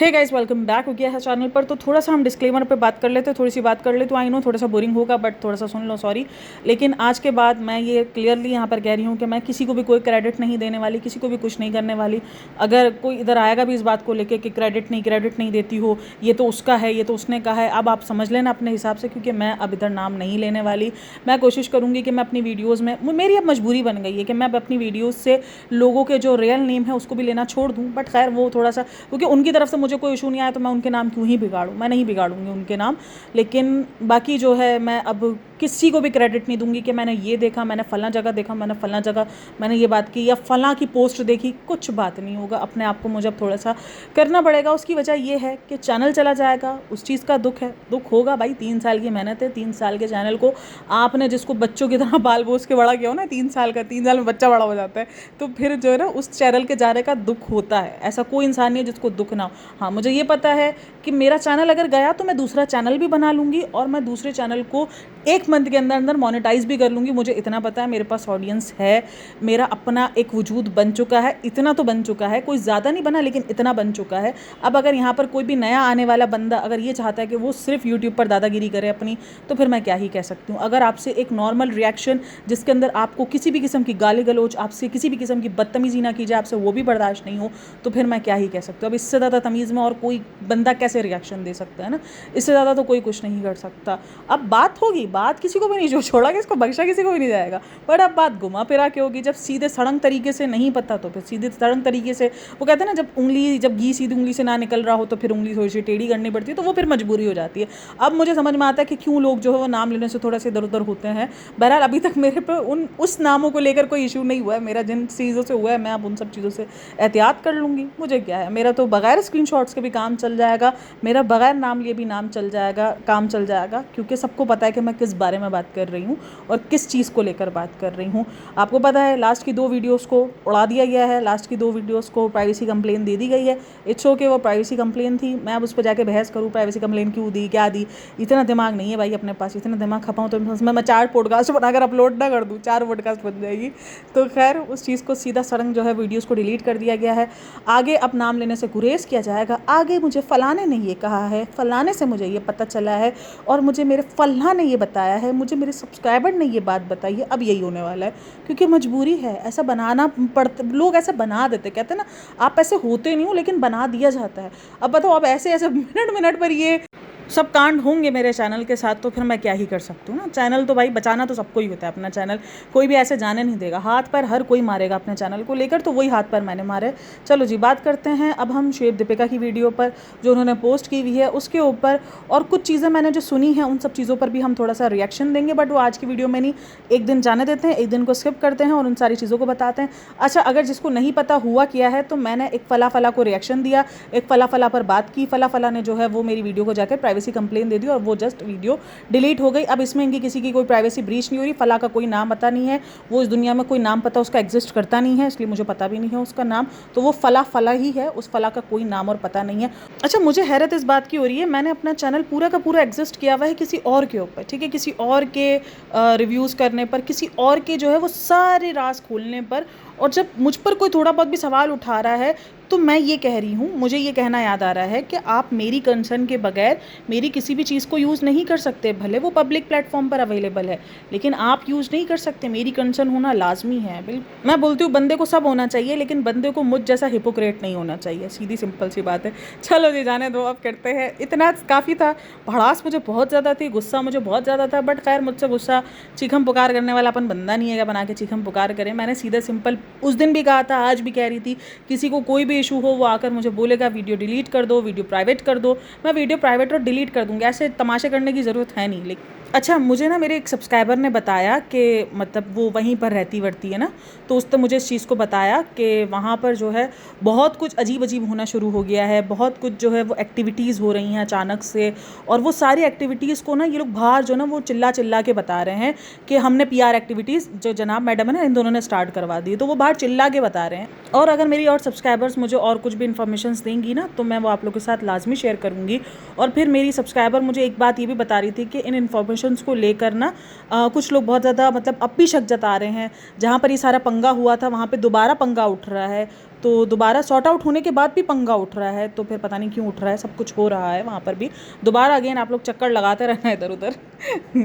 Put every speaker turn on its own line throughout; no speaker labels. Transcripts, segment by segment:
Hey guys, welcome back हो गया है चैनल पर। तो थोड़ा सा हम डिस्क्लेमर पे बात कर लेते हैं, थोड़ी सी बात कर ले। तो आई नो थोड़ा सा बोरिंग होगा, बट थोड़ा सा सुन लो, सॉरी। लेकिन आज के बाद मैं ये क्लियरली यहाँ पर कह रही हूँ कि मैं किसी को भी कोई क्रेडिट नहीं देने वाली, किसी को भी कुछ नहीं करने वाली। अगर कोई इधर आएगा भी इस बात को लेकर कि क्रेडिट नहीं देती हो, ये तो उसका है, ये तो उसने कहा है, अब आप समझ लेना अपने हिसाब से, क्योंकि मैं अब इधर नाम नहीं लेने वाली। मैं कोशिश करूँगी कि मैं अपनी वीडियोज़ में, मेरी अब मजबूरी बन गई है कि मैं अब अपनी वीडियोज़ से लोगों के जो रियल नेम है उसको भी लेना छोड़ दूँ। बट खैर वो थोड़ा सा, क्योंकि उनकी तरफ से मुझे कोई इशू नहीं आया तो मैं उनके नाम क्यों ही बिगाड़ूँ, मैं नहीं बिगाड़ूंगी उनके नाम। लेकिन बाकी जो है, मैं अब किसी को भी क्रेडिट नहीं दूंगी कि मैंने ये देखा, मैंने फलां जगह देखा, मैंने फलां जगह मैंने ये बात की या फलां की पोस्ट देखी। कुछ बात नहीं होगा। अपने आप को मुझे अब थोड़ा सा करना पड़ेगा। उसकी वजह ये है कि चैनल चला जाएगा, उस चीज़ का दुख है, दुख होगा भाई। 3 साल की मेहनत है, 3 साल के चैनल को आपने जिसको बच्चों की तरह बाल पोस के बड़ा किया हो ना, 3 साल का, 3 साल में बच्चा बड़ा हो जाता है, तो फिर जो है ना उस चैनल के जाने का दुख होता है। ऐसा कोई इंसान नहीं है जिसको दुख ना हो। हाँ, मुझे ये पता है कि मेरा चैनल अगर गया तो मैं दूसरा चैनल भी बना लूँगी और मैं दूसरे चैनल को 1 मंथ के अंदर अंदर मोनेटाइज भी कर लूँगी। मुझे इतना पता है, मेरे पास ऑडियंस है, मेरा अपना एक वजूद बन चुका है। इतना तो बन चुका है, कोई ज़्यादा नहीं बना लेकिन इतना बन चुका है। अब अगर यहाँ पर कोई भी नया आने वाला बंदा अगर ये चाहता है कि वो सिर्फ यूट्यूब पर दादागिरी करे अपनी, तो फिर मैं क्या ही कह सकती हूँ। अगर आपसे एक नॉर्मल रिएक्शन जिसके अंदर आपको किसी भी किस्म की गाली गलौज, आपसे किसी भी किस्म की बदतमीजी ना की जाए, आपसे वो भी बर्दाश्त नहीं हो, तो फिर मैं क्या ही कह सकती हूँ। अब इससे ज़्यादा तमीज़ में और कोई बंदा कैसे रिएक्शन दे सकता है ना, इससे ज़्यादा तो कोई कुछ नहीं कर सकता। अब बात होगी, बात किसी को भी नहीं, जो छोड़ा कि इसको बख्शा किसी को भी नहीं जाएगा। बट अब बात घुमा फिरा के होगी। जब सीधे सड़ंग तरीके से नहीं पता तो फिर सीधे सड़ंग तरीके से, वो कहते हैं ना, जब घी सीधी उंगली से ना निकल रहा हो तो फिर उंगली थोड़ी सी टेढ़ी करनी पड़ती है, तो वो फिर मजबूरी हो जाती है। अब मुझे समझ में आता है कि क्यों लोग जो है वो नाम लेने से थोड़ा सा इधर उधर होते हैं। बहरहाल अभी तक मेरे पे उस नामों को लेकर कोई इशू नहीं हुआ है। मेरा जिन चीज़ों से हुआ है, मैं अब उन सब चीज़ों से एहतियात कर लूँगी। मुझे क्या है, मेरा तो बगैर स्क्रीनशॉट्स के भी काम चल जाएगा, मेरा बगैर नाम लिए भी नाम चल जाएगा, काम चल जाएगा, क्योंकि सबको पता है कि मैं किस बारे में बात कर रही हूँ और किस चीज़ को लेकर बात कर रही हूँ। आपको पता है लास्ट की 2 वीडियोस को उड़ा दिया गया है, लास्ट की 2 वीडियोस को प्राइवेसी कंप्लेन दे दी गई है। इट्स ओके, वो प्राइवेसी कंप्लेन थी, मैं अब उस पर जाके बहस करूँ प्राइवेसी कंप्लेन क्यों दी, क्या दी। इतना दिमाग नहीं है भाई अपने पास। इतना दिमाग खपाऊँ तो मैं 4 पॉडकास्ट बनाकर अपलोड ना कर दूँ, 4 पॉडकास्ट बन जाएगी। तो खैर उस चीज़ को सीधा सड़ंग जो है वीडियोज़ को डिलीट कर दिया गया है। आगे अब नाम लेने से गुरेज किया जाएगा। आगे मुझे फ़लाने ने ये कहा है, फ़लाने से मुझे ये पता चला है, और मुझे मेरे फ़लाँ ने ये बताया है, मुझे मेरे सब्सक्राइबर ने ये बात बताई है। अब यही होने वाला है, क्योंकि मजबूरी है, ऐसा बनाना पड़ता। लोग ऐसे बना देते, कहते हैं ना, आप ऐसे होते नहीं हो लेकिन बना दिया जाता है। अब बताओ, अब ऐसे ऐसे मिनट मिनट पर ये सब कांड होंगे मेरे चैनल के साथ, तो फिर मैं क्या ही कर सकती हूँ ना। चैनल तो भाई बचाना तो सबको ही होता है, अपना चैनल कोई भी ऐसे जाने नहीं देगा। हाथ पैर हर कोई मारेगा अपने चैनल को लेकर, तो वही हाथ पैर मैंने मारे। चलो जी, बात करते हैं अब हम शेफ दीपिका की वीडियो पर, जो उन्होंने पोस्ट की हुई है उसके ऊपर, और कुछ चीज़ें मैंने जो सुनी हैं उन सब चीज़ों पर भी हम थोड़ा सा रिएक्शन देंगे। बट वो आज की वीडियो में नहीं, एक दिन जाने देते हैं, एक दिन को स्किप करते हैं और उन सारी चीज़ों को बताते हैं। अच्छा, अगर जिसको नहीं पता हुआ क्या है, तो मैंने एक फला फला को रिएक्शन दिया, एक फला फला पर बात की। फला फला ने जो है वो मेरी वीडियो को जाकर प्राइवेसी कंप्लेन दे दी और वो जस्ट वीडियो डिलीट हो गई। अब इसमें इनकी किसी की कोई प्राइवेसी ब्रीच नहीं हो रही। फला का कोई नाम पता नहीं है, वो इस दुनिया में कोई नाम पता उसका एग्जिस्ट करता नहीं है, इसलिए मुझे पता भी नहीं है उसका नाम। तो वो फला फला ही है, उस फला का कोई नाम और पता नहीं है। अच्छा, मुझे हैरत इस बात की हो रही है, मैंने अपना चैनल पूरा का पूरा एग्जिस्ट किया हुआ है किसी और के ऊपर, ठीक है, किसी और के रिव्यूज़ करने पर, किसी और के जो है वो सारे राज खोलने पर। और जब मुझ पर कोई थोड़ा बहुत भी सवाल उठा रहा है, तो मैं ये कह रही हूँ, मुझे ये कहना याद आ रहा है कि आप मेरी कंसर्न के बगैर मेरी किसी भी चीज़ को यूज़ नहीं कर सकते। भले वो पब्लिक प्लेटफॉर्म पर अवेलेबल है, लेकिन आप यूज़ नहीं कर सकते। मेरी कंसर्न होना लाजमी है। बिल्कुल, मैं बोलती हूँ बंदे को सब होना चाहिए, लेकिन बंदे को मुझ जैसा हिपोक्रेट नहीं होना चाहिए। सीधी सिंपल सी बात है। चलो जी, जाने दो, अब करते हैं। इतना काफ़ी था। भड़ास मुझे बहुत ज़्यादा थी, गुस्सा मुझे बहुत ज़्यादा था, बट खैर मुझसे गुस्सा चीखम पुकार करने वाला अपन बंदा नहीं है बना के चीखम पुकार करे। मैंने सीधे सिंपल उस दिन भी कहा था, आज भी कह रही थी, किसी को कोई भी इशू हो वो आकर मुझे बोलेगा वीडियो डिलीट कर दो, वीडियो प्राइवेट कर दो, मैं वीडियो प्राइवेट और डिलीट कर दूँगी। ऐसे तमाशे करने की ज़रूरत है नहीं। लेकिन अच्छा, मुझे ना मेरे एक सब्सक्राइबर ने बताया कि मतलब वो वहीं पर रहती वर्ती है ना, तो उसने मुझे इस चीज़ को बताया कि वहाँ पर जो है बहुत कुछ अजीब अजीब होना शुरू हो गया है, बहुत कुछ जो है वो एक्टिविटीज़ हो रही हैं अचानक से। और वो सारी एक्टिविटीज़ को ना ये लोग बाहर जो ना वो चिल्ला चिल्ला के बता रहे हैं कि हमने PR एक्टिविटीज़ जो जनाब मैडम है ना, इन दोनों ने स्टार्ट करवा दी, तो वो बाहर चिल्ला के बता रहे हैं। और अगर मेरी और सब्सक्राइबर्स मुझे और कुछ भी इन्फॉर्मेशन देंगी ना, तो मैं वो आप लोगों के साथ लाजमी शेयर करूँगी। और फिर मेरी सब्सक्राइबर मुझे एक बात ये भी बता रही थी कि इन इन्फॉर्मेशन को लेकर ना कुछ लोग बहुत ज़्यादा मतलब अब भी शक जता रहे हैं। जहाँ पर ये सारा पंगा हुआ था वहाँ पे दोबारा पंगा उठ रहा है। तो दोबारा सॉर्ट आउट होने के बाद भी पंगा उठ रहा है, तो फिर पता नहीं क्यों उठ रहा है, सब कुछ हो रहा है वहाँ पर भी। दोबारा अगेन आप लोग चक्कर लगाते रहना इधर उधर।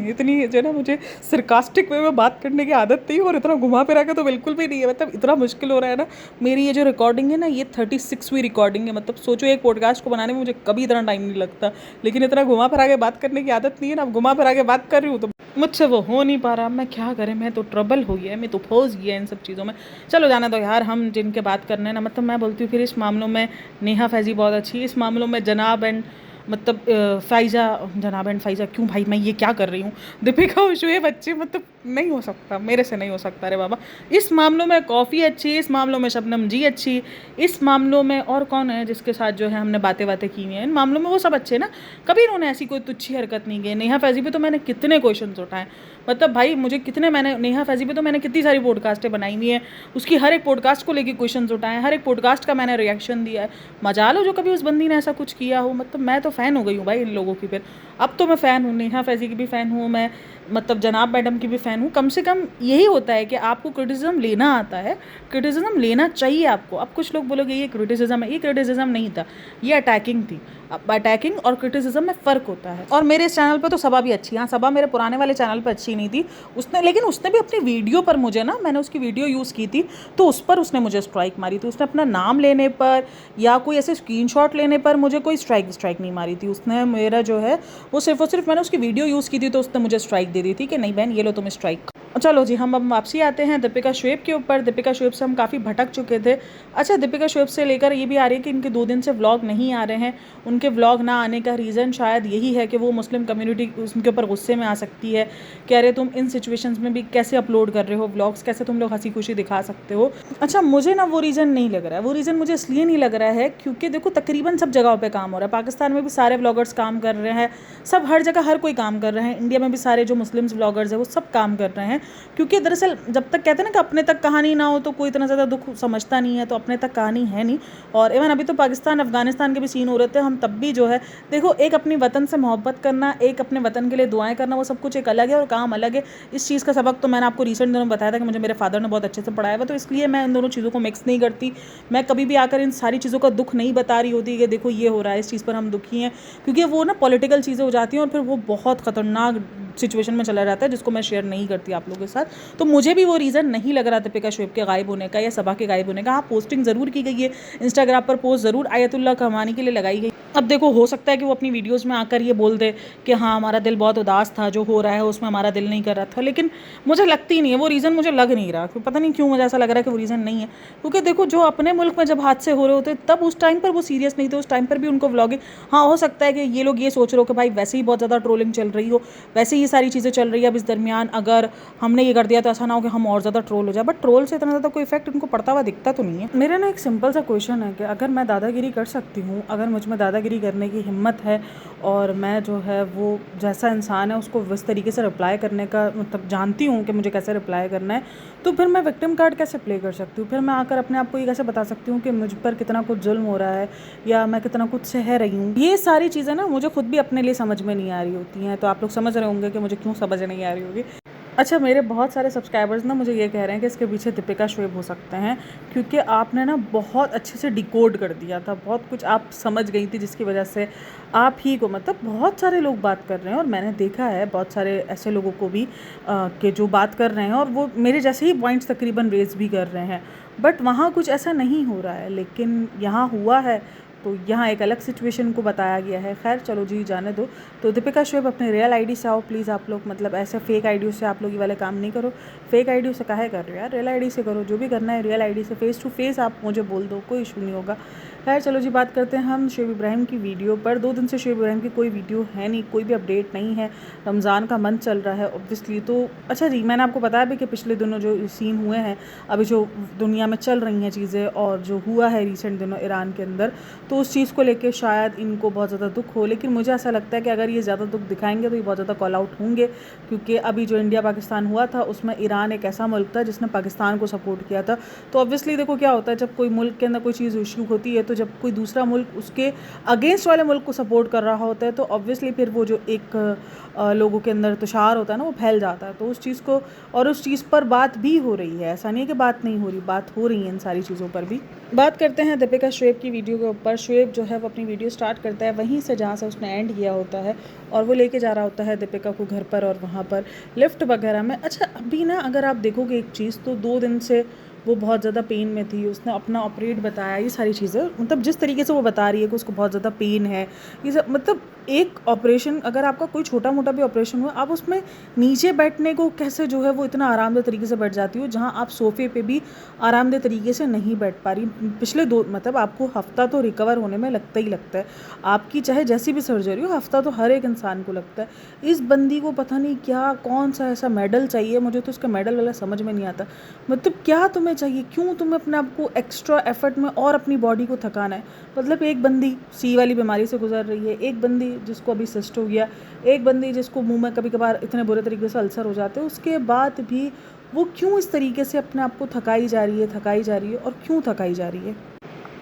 इतनी जो ना मुझे सरकास्टिक वे में बात करने की आदत नहीं, और इतना घुमा फिरा के तो बिल्कुल भी नहीं है। मतलब इतना मुश्किल हो रहा है ना, मेरी ये जो रिकॉर्डिंग है ना, ये 36वीं रिकॉर्डिंग है। मतलब सोचो एक पॉडकास्ट को बनाने में मुझे कभी इतना टाइम नहीं लगता, लेकिन इतना घुमा फिरा के बात करने की आदत नहीं है ना। अब घुमा फिरा के बात कर रही हूँ तो मुझसे वो हो नहीं पा रहा। मैं क्या करें, मैं तो ट्रबल हो गया है, मैं तो फंस गया इन सब चीज़ों में। चलो जाना दो यार, हम जिनके बात करने हैं ना, मतलब मैं बोलती हूँ फिर इस मामलों में नेहा फैज़ी बहुत अच्छी है, इस मामलों में जनाब एंड मतलब फ़ाइज़ा, जनाब एंड फ़ाइज़ा क्यों भाई, मैं ये क्या कर रही हूँ, दीपिका और शुएब अच्छे, मतलब नहीं हो सकता, मेरे से नहीं हो सकता। अरे बाबा, इस मामलों में कॉफ़ी अच्छी, इस मामलों में शबनम जी अच्छी, इस मामलों में और कौन है जिसके साथ जो है हमने बातें की हुई हैं, इन मामलों में वो सब अच्छे ना। कभी इन्होंने ऐसी कोई तुच्छी हरकत नहीं की। नेहा फैज़ी पे तो मैंने कितने क्वेश्चन उठाए, मतलब भाई मुझे कितने, मैंने नेहा फैज़ी पे तो मैंने कितनी सारी पॉडकास्टें बनाई हुई हैं, उसकी हर एक पॉडकास्ट को लेके क्वेश्चंस उठाए, हर एक पॉडकास्ट का मैंने रिएक्शन दिया है। मजा लो जो कभी उस बंदी ने ऐसा कुछ किया हो। मतलब मैं तो फ़ैन हो गई हूँ भाई इन लोगों की। फिर अब तो मैं फ़ैन हूँ, नेहा फैज़ी की भी फ़ैन हूँ मैं, मतलब जनाब मैडम की भी फ़ैन हूँ। कम से कम यही होता है कि आपको क्रिटिसिज्म लेना आता है, क्रिटिसिज्म लेना चाहिए आपको। अब कुछ लोग बोलोगे ये क्रिटिसिज्म है, ये क्रिटिसिज्म नहीं था, ये अटैकिंग थी। अब अटैकिंग और क्रिटिसिज्म में फ़र्क होता है। और मेरे इस चैनल पे तो सबा भी अच्छी है। हाँ, सबा मेरे पुराने वाले चैनल पे अच्छी नहीं थी उसने, लेकिन उसने भी अपनी वीडियो पर मुझे ना, मैंने उसकी वीडियो यूज़ की थी तो उस पर उसने मुझे स्ट्राइक मारी थी। उसने अपना नाम लेने पर या कोई ऐसे स्क्रीनशॉट लेने पर मुझे कोई स्ट्राइक नहीं मारी थी। उसने मेरा जो है वो सिर्फ और सिर्फ मैंने उसकी वीडियो यूज़ की थी तो उसने मुझे स्ट्राइक दे दी थी कि नहीं बहन ये लो तुम स्ट्राइक। चलो जी, हम अब वापसी आते हैं दीपिका शुएब के ऊपर। दीपिका शुएब से हम काफ़ी भटक चुके थे। अच्छा, दीपिका शुएब से लेकर ये भी आ रही है कि इनके 2 दिन से व्लॉग नहीं आ रहे हैं। उनके व्लॉग ना आने का रीज़न शायद यही है कि वो मुस्लिम कम्युनिटी उनके ऊपर गुस्से में आ सकती है कि अरे तुम इन सिचुएशंस में भी कैसे अपलोड कर रहे हो व्लॉग्स, कैसे तुम लोग हंसी खुशी दिखा सकते हो। अच्छा, मुझे ना वो रीज़न नहीं लग रहा है। वो रीज़न मुझे इसलिए नहीं लग रहा है क्योंकि देखो तकरीबन सब जगहों पर काम हो रहा है। पाकिस्तान में भी सारे व्लॉगर्स काम कर रहे हैं, सब हर जगह हर कोई काम कर रहे हैं। इंडिया में भी सारे जो मुस्लिम्स व्लॉगर्स हैं वो सब काम कर रहे हैं, क्योंकि दरअसल जब तक कहते हैं ना कि अपने तक कहानी ना हो तो कोई इतना ज़्यादा दुख समझता नहीं है, तो अपने तक कहानी है नहीं। और इवन अभी तो पाकिस्तान अफगानिस्तान के भी सीन हो रहे थे, हम तब भी जो है देखो, एक अपनी वतन से मोहब्बत करना, एक अपने वतन के लिए दुआएं करना, वो सब कुछ एक अलग है और काम अलग है। इस चीज़ का सबक तो मैंने आपको रिसेंट दिनों में बताया था कि मुझे मेरे फादर ने बहुत अच्छे से पढ़ाया हुआ, तो इसलिए मैं इन दोनों चीज़ों को मिक्स नहीं करती। मैं कभी भी आकर इन सारी चीज़ों का दुख नहीं बता रही होती कि देखो ये हो रहा है, इस चीज़ पर हम दुखी हैं, क्योंकि वो ना पॉलिटिकल चीज़ें हो जाती हैं और फिर वो बहुत ख़तरनाक सिचुएशन में चला जाता है जिसको मैं शेयर नहीं करती आप लोगों के साथ। तो मुझे भी वो रीज़न नहीं लग रहा दीपिका शुएब के गायब होने का या सबा के गायब होने का। हाँ, पोस्टिंग ज़रूर की गई है, इंस्टाग्राम पर पोस्ट ज़रूर आयतुल्ला कहमानी के लिए लगाई गई। अब देखो, हो सकता है कि वो अपनी वीडियोज़ में आकर ये बोल दे कि हाँ हमारा दिल बहुत उदास था, जो हो रहा है उसमें हमारा दिल नहीं कर रहा था, लेकिन मुझे लगती नहीं है वो रीज़न, मुझे लग नहीं रहा। पता नहीं क्यों मुझे ऐसा लग रहा है कि वो रीज़न नहीं है, क्योंकि देखो जो अपने मुल्क में जब हादसे हो रहे होते तब उस टाइम पर वो सीरियस नहीं थे, उस टाइम पर भी उनको व्लॉगिंग। हाँ, हो सकता है कि ये लोग ये सोच रहे हो कि भाई वैसे ही बहुत ज़्यादा ट्रोलिंग चल रही हो, वैसे ही सारी चीज़ें चल रही है, अब इस दरमियान अगर हमने ये कर दिया तो ऐसा ना हो कि हम और ज़्यादा ट्रोल हो जाए। बट ट्रोल से इतना ज़्यादा कोई इफेक्ट उनको पड़ता हुआ दिखता तो नहीं है। मेरा ना एक सिंपल सा क्वेश्चन है कि अगर मैं दादागिरी कर सकती हूँ, अगर मुझ में दादागिरी करने की हिम्मत है और मैं जो है वो जैसा इंसान है उसको इस तरीके से रिप्लाई करने का मतलब जानती हूँ कि मुझे कैसे रिप्लाई करना है, तो फिर मैं विक्टिम कार्ड कैसे प्ले कर सकती हूँ? फिर मैं आकर अपने आप को ये कैसे बता सकती हूँ कि मुझ पर कितना कुछ जुल्म हो रहा है या मैं कितना कुछ सह रही हूँ? ये सारी चीज़ें ना मुझे खुद भी अपने लिए समझ में नहीं आ रही होती हैं, तो आप लोग समझ रहे होंगे कि मुझे क्यों समझ नहीं आ रही होगी। अच्छा, मेरे बहुत सारे सब्सक्राइबर्स ना मुझे ये कह रहे हैं कि इसके पीछे दीपिका शुएब हो सकते हैं, क्योंकि आपने ना बहुत अच्छे से डिकोड कर दिया था, बहुत कुछ आप समझ गई थी जिसकी वजह से आप ही को, मतलब बहुत सारे लोग बात कर रहे हैं और मैंने देखा है बहुत सारे ऐसे लोगों को भी कि जो बात कर रहे हैं और वो मेरे जैसे ही पॉइंट्स तकरीबन रेज भी कर रहे हैं, बट वहाँ कुछ ऐसा नहीं हो रहा है, लेकिन यहाँ हुआ है। तो यहाँ एक अलग सिचुएशन को बताया गया है। खैर चलो जी, जाने दो। तो दीपिका शुएब अपने रियल आईडी से आओ प्लीज़ आप लोग, मतलब ऐसे फेक आईडी से आप लोग ये वाले काम नहीं करो। फेक आईडी से काहे कर रहे हो यार, रियल आईडी से करो, जो भी करना है रियल आईडी से, फेस टू फेस आप मुझे बोल दो, कोई इशू नहीं होगा। खैर चलो जी, बात करते हैं हम शुएब इब्राहिम की वीडियो पर। 2 दिन से शुएब इब्राहिम की कोई वीडियो है नहीं, कोई भी अपडेट नहीं है। रमज़ान का मंथ चल रहा है ऑब्वियसली, तो अच्छा जी, मैंने आपको बताया भी कि पिछले दिनों जो सीन हुए हैं, अभी जो दुनिया में चल रही हैं चीज़ें और जो हुआ है रिसेंट दिनों ईरान के अंदर, तो उस चीज़ को लेकर शायद इनको बहुत ज़्यादा दुख हो, लेकिन मुझे ऐसा लगता है कि अगर ये ज़्यादा दुख दिखाएंगे तो ये बहुत ज़्यादा कॉल आउट होंगे, क्योंकि अभी जो इंडिया पाकिस्तान हुआ था उसमें ईरान एक ऐसा मुल्क था जिसने पाकिस्तान को सपोर्ट किया था। तो ऑब्वियसली देखो क्या होता है, जब कोई मुल्क के अंदर कोई चीज़ इशू होती है तो जब कोई दूसरा मुल्क उसके अगेंस्ट वाले मुल्क को सपोर्ट कर रहा होता है तो ऑब्वियसली फिर वो जो एक लोगों के अंदर तुषार होता है ना, वो फैल जाता है। तो उस चीज़ को, और उस चीज़ पर बात भी हो रही है, ऐसा नहीं है कि बात नहीं हो रही, बात हो रही है इन सारी चीज़ों पर भी। बात करते हैं दीपिका शुएब की वीडियो के ऊपर। शुएब जो है वो अपनी वीडियो स्टार्ट करता है वहीं से जहाँ से उसने एंड किया होता है, और वो लेके जा रहा होता है दीपिका को घर पर, और वहाँ पर लिफ्ट वगैरह में। अच्छा अभी ना अगर आप देखोगे एक चीज़, तो 2 दिन से वो बहुत ज़्यादा पेन में थी, उसने अपना ऑपरेट बताया, ये सारी चीज़ें, मतलब जिस तरीके से वो बता रही है कि उसको बहुत ज़्यादा पेन है, ये सब, मतलब एक ऑपरेशन, अगर आपका कोई छोटा मोटा भी ऑपरेशन हुआ, आप उसमें नीचे बैठने को कैसे जो है वो इतना आरामदेह तरीके से बैठ जाती हो, जहाँ आप सोफ़े पे भी आरामदेह तरीके से नहीं बैठ पा रही। पिछले 2 मतलब आपको हफ़्ता तो रिकवर होने में लगता ही लगता है, आपकी चाहे जैसी भी सर्जरी हो, हफ़्ता तो हर एक इंसान को लगता है। इस बंदी को पता नहीं क्या, कौन सा ऐसा मेडल चाहिए, मुझे तो उसका मेडल वाला समझ में नहीं आता। मतलब क्या तुम्हें चाहिए, क्यों तुम्हें अपने आप को एक्स्ट्रा एफर्ट में और अपनी बॉडी को थकाना है। मतलब एक बंदी सी वाली बीमारी से गुजर रही है, एक बंदी जिसको अभी सिस्ट हो गया, एक बंदी जिसको मुंह में कभी कभार इतने बुरे तरीके से अल्सर हो जाते हैं, उसके बाद भी वो क्यों इस तरीके से अपने आप को थकाई जा रही है, और क्यों थकाई जा रही है।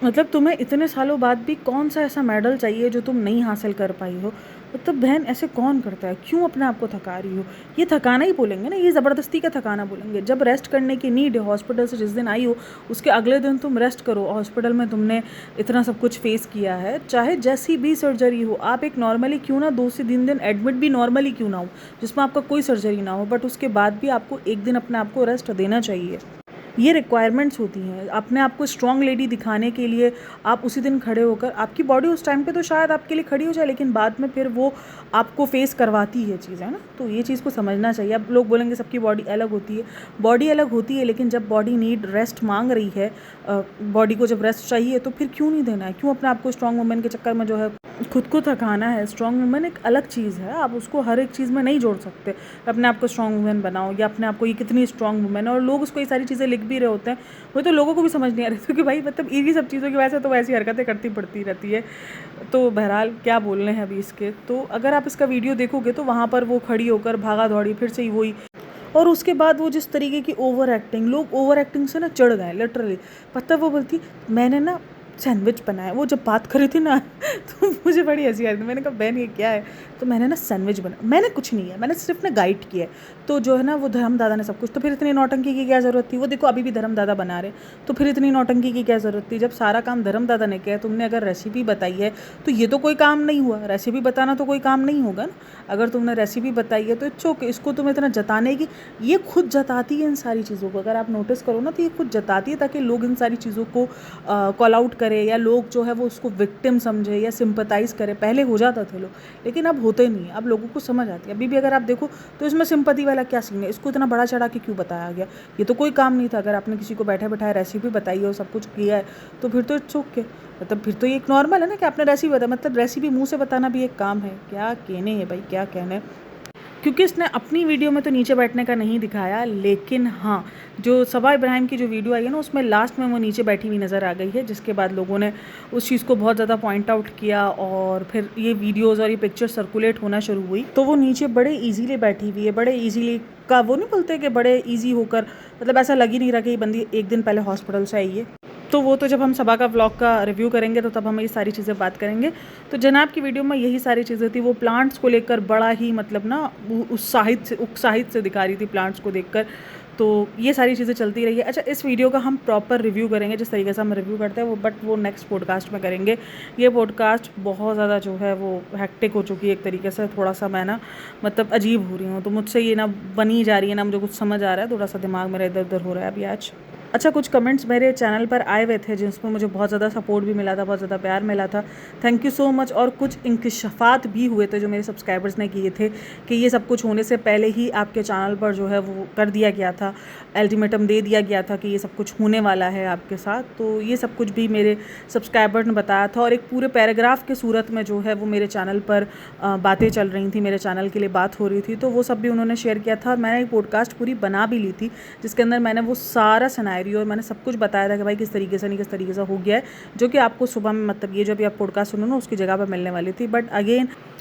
मतलब तुम्हें इतने सालों बाद भी कौन सा ऐसा मेडल चाहिए जो तुम नहीं हासिल कर पाई हो। मतलब बहन ऐसे कौन करता है, क्यों अपने आप को थका रही हो। ये थकाना ही बोलेंगे ना, ये ज़बरदस्ती का थकाना बोलेंगे। जब रेस्ट करने की नीड है, हॉस्पिटल से जिस दिन आई हो उसके अगले दिन तुम रेस्ट करो। हॉस्पिटल में तुमने इतना सब कुछ फेस किया है, चाहे जैसी भी सर्जरी हो, आप एक नॉर्मली क्यों ना 2 से 3 दिन एडमिट भी नॉर्मली क्यों ना हो, जिसमें आपका कोई सर्जरी ना हो, बट उसके बाद भी आपको एक दिन अपने आप को रेस्ट देना चाहिए। ये रिक्वायरमेंट्स होती हैं। अपने आप को स्ट्रॉन्ग लेडी दिखाने के लिए आप उसी दिन खड़े होकर, आपकी बॉडी उस टाइम पे तो शायद आपके लिए खड़ी हो जाए, लेकिन बाद में फिर वो आपको फेस करवाती है चीज़ें ना। तो ये चीज़ को समझना चाहिए। अब लोग बोलेंगे सबकी बॉडी अलग होती है, बॉडी अलग होती है, लेकिन जब बॉडी नीड रेस्ट मांग रही है, बॉडी को जब रेस्ट चाहिए, तो फिर क्यों नहीं देना है, क्यों अपने आप को स्ट्रॉन्ग वुमेन के चक्कर में जो है खुद को थकाना है। स्ट्रॉन्ग वुमेन एक अलग चीज़ है, आप उसको हर एक चीज़ में नहीं जोड़ सकते। अपने आप को स्ट्रॉन्ग वुमेन बनाओ, या अपने आप को ये कितनी स्ट्रॉन्ग वुमेन है, और लोग उसको ये सारी चीज़ें लिख भी रहे होते हैं, वो तो लोगों को भी समझ नहीं आ रही, क्योंकि भाई मतलब इन्हीं सब चीज़ों की वजह से तो ऐसी हरकतें करती पड़ती रहती है। तो बहरहाल क्या बोलने हैं अभी इसके। तो अगर आप इसका वीडियो देखोगे तो वहाँ पर वो खड़ी होकर भागा दौड़ी, फिर से ही वही, और उसके बाद वो जिस तरीके की ओवर एक्टिंग, लोग ओवर एक्टिंग से ना चढ़ गए लिटरली। पता वो बोलती मैंने ना सैंडविच बनाया, वो जब बात करी थी ना तो मुझे बड़ी हंसी आ रही थी। मैंने कहा बहन ये क्या है, तो मैंने ना सैंडविच बनाया, मैंने कुछ नहीं है, मैंने सिर्फ ना गाइड किया है। तो जो है ना वो धर्म दादा ने सब कुछ, तो फिर इतनी नौटंकी की क्या ज़रूरत थी। वो देखो अभी भी धर्म दादा बना रहे, तो फिर इतनी नौटंकी की क्या ज़रूरत थी, जब सारा काम धर्म दादा ने किया। तुमने अगर रेसिपी बताई है तो ये तो कोई काम नहीं हुआ, रेसिपी बताना तो कोई काम नहीं होगा ना। अगर तुमने रेसिपी बताई है तो इट्स ओके, इसको तुम इतना जताने की, ये खुद जताती है इन सारी चीज़ों को। अगर आप नोटिस करो ना तो ये खुद जताती है, ताकि लोग इन सारी चीज़ों को कॉल आउट करें, या लोग जो है वो उसको विक्टिम समझे या सिंपथाइज़ करे। पहले हो जाता थे लोग, लेकिन अब होते नहीं है, अब लोगों को समझ आती है। अभी भी अगर आप देखो तो इसमें सिंपैथी वाला क्या सीन है, इसको इतना बड़ा चढ़ा के क्यों बताया गया, ये तो कोई काम नहीं था। अगर आपने किसी को बैठे बैठाए रेसिपी बताई है और सब कुछ किया है तो फिर तो इट्स ओके, मतलब फिर तो ये एक नॉर्मल है ना कि आपने रेसिपी बताया, मतलब रेसिपी मुँह से बताना भी एक काम है। क्या कहने हैं भाई, क्या कहने। क्योंकि इसने अपनी वीडियो में तो नीचे बैठने का नहीं दिखाया, लेकिन हाँ जो सबा इब्राहिम की जो वीडियो आई है ना, उसमें लास्ट में वो नीचे बैठी हुई नज़र आ गई है, जिसके बाद लोगों ने उस चीज़ को बहुत ज़्यादा पॉइंट आउट किया, और फिर ये वीडियोज़ और ये पिक्चर सर्कुलेट होना शुरू हुई। तो वो नीचे बड़े ईजीली बैठी हुई है, बड़े ईजीली का वो नहीं बोलते कि बड़े ईजी होकर, मतलब ऐसा लग ही नहीं रहा कि ये बंदी एक दिन पहले हॉस्पिटल से आई है। तो वो तो जब हम सबा का व्लॉग का रिव्यू करेंगे तो तब हम ये सारी चीज़ें बात करेंगे। तो जनाब की वीडियो में यही सारी चीज़ें थी। वो प्लांट्स को लेकर बड़ा ही मतलब ना उत्साहित से दिखा रही थी प्लांट्स को देखकर। तो ये सारी चीज़ें चलती रही है। अच्छा, इस वीडियो का हम प्रॉपर रिव्यू करेंगे जिस तरीके से हम रिव्यू करते हैं वो, बट वो नेक्स्ट पॉडकास्ट में करेंगे। ये पॉडकास्ट बहुत ज़्यादा जो है वो हैक्टिक हो चुकी है एक तरीके से, थोड़ा सा मैं ना मतलब अजीब हो रही हूँ, तो मुझसे ये ना बनी जा रही है, ना मुझे कुछ समझ आ रहा है, थोड़ा सा दिमाग मेरा इधर उधर हो रहा है अभी आज। अच्छा, कुछ कमेंट्स मेरे चैनल पर आए हुए थे जिसमें मुझे बहुत ज़्यादा सपोर्ट भी मिला था, बहुत ज़्यादा प्यार मिला था, थैंक यू सो मच। और कुछ इंकशाफात भी हुए थे जो मेरे सब्सक्राइबर्स ने किए थे कि ये सब कुछ होने से पहले ही आपके चैनल पर जो है वो कर दिया गया था, अल्टीमेटम दे दिया गया था कि ये सब कुछ होने वाला है आपके साथ। तो ये सब कुछ भी मेरे सब्सक्राइबर ने बताया था, और एक पूरे पैराग्राफ के सूरत में जो है वो मेरे चैनल पर बातें चल रही थी, मेरे चैनल के लिए बात हो रही थी, तो वो सब भी उन्होंने शेयर किया था। और मैंने एक पॉडकास्ट पूरी बना भी ली थी जिसके अंदर मैंने वो सारा सिनेरियो, और मैंने सब कुछ बताया था कि भाई किस तरीके से नहीं किस तरीके से हो गया है, जो कि आपको सुबह में मतलब ये जो भी आप पॉडकास्ट सुनो ना उसकी जगह पर मिलने वाली थी। बट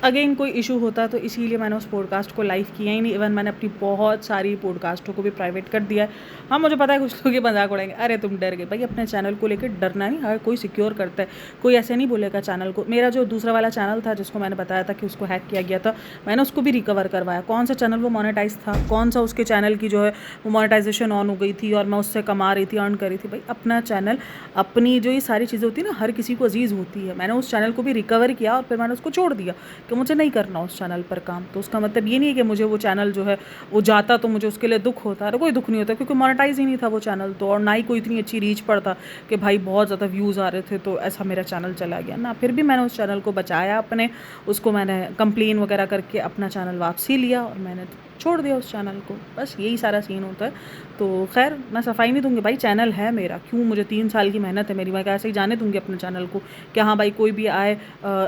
अगेन कोई इशू होता तो इसीलिए मैंने उस पॉडकास्ट को लाइव किया ही नहीं। इवन मैंने अपनी बहुत सारी पॉडकास्टों को भी प्राइवेट कर दिया है। हाँ, मुझे पता है कुछ लोग ये मजाक उड़ाएंगे, अरे तुम डर गए। भाई अपने चैनल को लेकर डरना नहीं, हर कोई सिक्योर करता है, कोई ऐसे नहीं बोलेगा चैनल को। मेरा जो दूसरा वाला चैनल था जिसको मैंने बताया था कि उसको हैक किया गया था, मैंने उसको भी रिकवर करवाया। कौन सा चैनल वो मोनेटाइज था, कौन सा उसके चैनल की जो है वो मोनेटाइजेशन ऑन हो गई थी और मैं उससे कमा रही थी, अर्न कर रही थी। भाई अपना चैनल, अपनी जो ये सारी चीज़ें होती है ना, हर किसी को अजीज़ होती है। मैंने उस चैनल को भी रिकवर किया और फिर मैंने उसको छोड़ दिया कि मुझे नहीं करना उस चैनल पर काम। तो उसका मतलब ये नहीं है कि मुझे वो चैनल जो है वो जाता तो मुझे उसके लिए दुख होता। अरे कोई दुख नहीं होता, क्योंकि मोनेटाइज ही नहीं था वो चैनल तो, और ना ही कोई इतनी अच्छी रीच पर था कि भाई बहुत ज़्यादा व्यूज़ आ रहे थे तो ऐसा मेरा चैनल चला गया ना। फिर भी मैंने उस चैनल को बचाया अपने, उसको मैंने कंप्लेन वगैरह करके अपना चैनल वापसी लिया और मैंने छोड़ दिया उस चैनल को। बस यही सारा सीन होता है। तो खैर मैं सफाई नहीं दूंगी, भाई चैनल है मेरा, क्यों, मुझे 3 साल की मेहनत है मेरी, मैं कैसे ही जाने दूंगी अपने चैनल को कि हाँ भाई कोई भी आए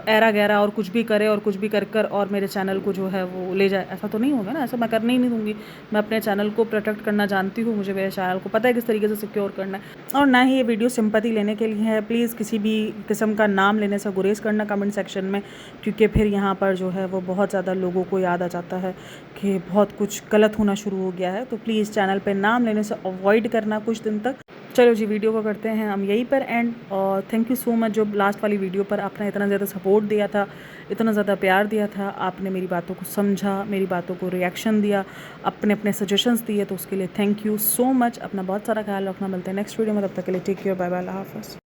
ऐरा गैरा और कुछ भी करे और कुछ भी कर और मेरे चैनल को जो है वो ले जाए। ऐसा तो नहीं होगा ना, ऐसा मैं करने ही नहीं दूंगी। मैं अपने चैनल को प्रोटेक्ट करना जानती हूँ, मुझे मेरे चैनल को पता है किस तरीके से सिक्योर करना है। और ना ही ये वीडियो सिंपैथी लेने के लिए है। प्लीज़ किसी भी किस्म का नाम लेने से गुरेज करना कमेंट सेक्शन में, क्योंकि फिर यहाँ पर जो है वो बहुत ज़्यादा लोगों को याद आ जाता है कि बहुत कुछ गलत होना शुरू हो गया है। तो प्लीज़ चैनल पे नाम लेने से अवॉइड करना कुछ दिन तक। चलो जी, वीडियो को करते हैं हम यहीं पर एंड। और थैंक यू सो मच जो लास्ट वाली वीडियो पर आपने इतना ज़्यादा सपोर्ट दिया था, इतना ज़्यादा प्यार दिया था, आपने मेरी बातों को समझा, मेरी बातों को रिएक्शन दिया, अपने सजेशंस दिए, तो उसके लिए थैंक यू सो मच। अपना बहुत सारा ख्याल रखना, मिलते हैं नेक्स्ट वीडियो में, तब तक के लिए टेक केयर, बाय बाय, अल्लाह हाफ़िज़।